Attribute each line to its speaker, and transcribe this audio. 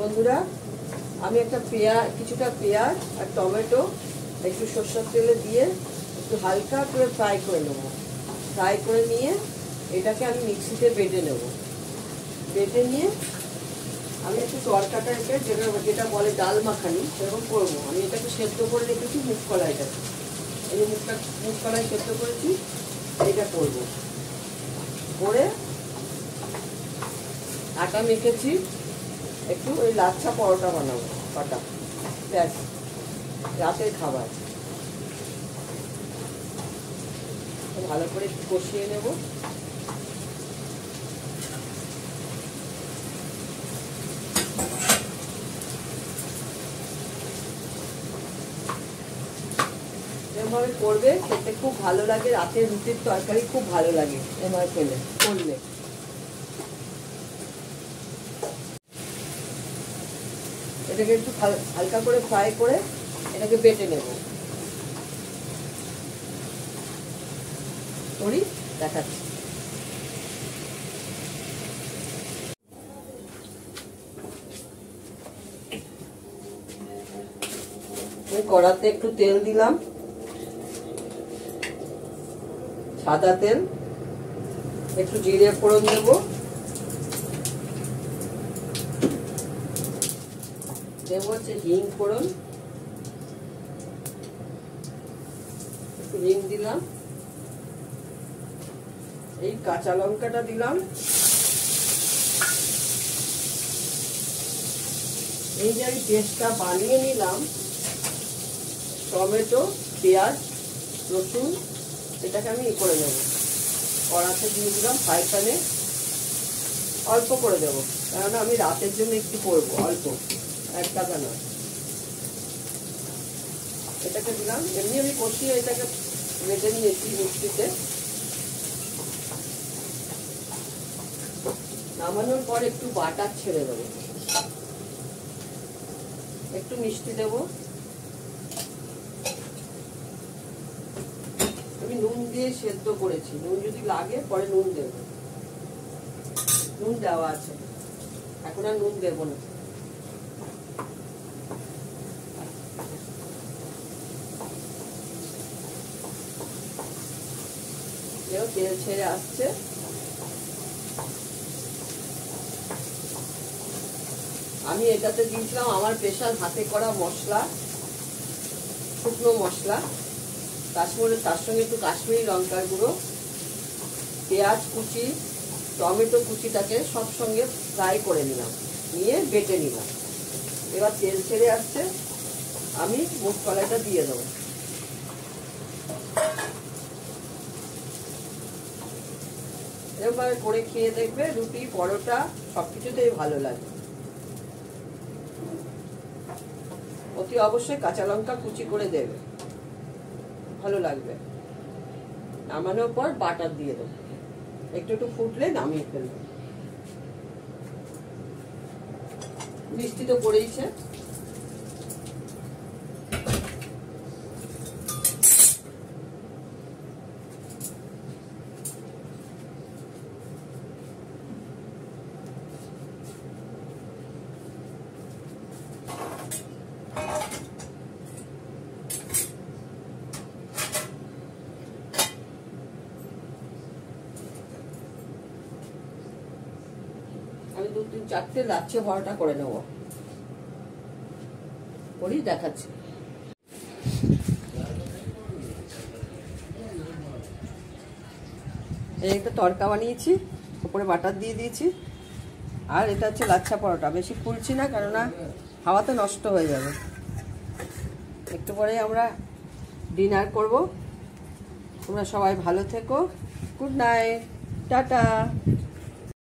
Speaker 1: বন্ধুরা, আমি একটা কিছুটা পেঁয়াজ আর টমেটো একটু সরষের তেলে দিয়ে একটু হালকা করে ফ্রাই করে নেব। ফ্রাই করে নিয়ে এটাকে আমি মিক্সিতে বেটে নেব। বেটে নিয়ে আমি একটু তরকাটা যেটা বলে ডাল মাখানি সেরকম করবো। আমি এটাকে সেদ্ধ করে রেখেছি মুগ কলাইটাকে। এই যে মুগ কলাই সেদ্ধ করেছি, এইটা করবো। করে আটা মেখেছি, একটু ওই লাচ্ছা পরোটা বানাবো কটা। ব্যাস, রাতের খাবার। ভালো করে একটু কষিয়ে নেব। এভাবে করবে, খেতে খুব ভালো লাগে। রাতের রুটির তরকারি খুব ভালো লাগে এভাবে করলে। এটাকে একটু হালকা করে ফ্রাই করে এটাকে বেটে নেব। করি, দেখাচ্ছি। কড়াতে একটু তেল দিলাম, সাদা তেল। একটু জিরে ফোড়ন দেব, হচ্ছে হিং ফোড়ন, একটু হিং দিলাম। এই কাঁচা লঙ্কাটা দিলাম। এই যে আমি পেস্টটা বানিয়ে নিলাম, টমেটো, পেঁয়াজ, রসুন, এটাকে আমি করে দেবো। কড়াতে দিয়ে দিলাম, ফ্রাই প্যানে অল্প করে দেবো, কেননা আমি রাতের জন্য একটু করবো, অল্প, এক টাকা নয়। এটাকে দিলাম। এমনি আমি কষিয়ে এটাকে বেটে নিয়েছি মিক্সিতে। নামানোর পর একটু বাটার ছেড়ে দেবো, একটু মিষ্টি দেবো। আমি নুন দিয়ে সেদ্ধ করেছি, নুন যদি লাগে পরে নুন দেব। নুন দেওয়া আছে, এখন আর নুন দেব না। তেল ছেড়ে আসছে। আমি এটাতে দিয়েছিলাম আমার স্পেশাল হাতে করা মশলা, শুকনো মশলা। তার সঙ্গে একটু কাশ্মীরি লঙ্কার গুঁড়ো, পেঁয়াজ কুচি, টমেটো কুচিটাকে সব সঙ্গে ফ্রাই করে নিলাম, নিয়ে বেটে নিলাম। এবার তেল ছেড়ে আসছে, আমি মুগ কলাইটা দিয়ে দেবো। এরকম করে খেয়ে দেখবে, রুটি পরোটা সবকিছুতেই ভালো লাগে। অতি অবশ্যই কাঁচা লঙ্কা কুচি করে দেবে, ভালো লাগবে। নামানোর পর বাটার দিয়ে দেবো, একটু একটু ফুটলে নামিয়ে ফেলবো। মিষ্টি তো পড়েইছে। আমি 2-3-4টে লাচ্ছা পরোটা করে নেব, করি, দেখাচ্ছি। এই একটা তড়কা বানিয়েছি, উপরে বাটার দিয়ে দিয়েছি। আর এটা হচ্ছে লাচ্ছা পরোটা। বেশি ফুলছি না, কেননা হাওয়াতে নষ্ট হয়ে যাবে। একটু পরে আমরা ডিনার করব। তোমরা সবাই ভালো থেকো। Good night, tata.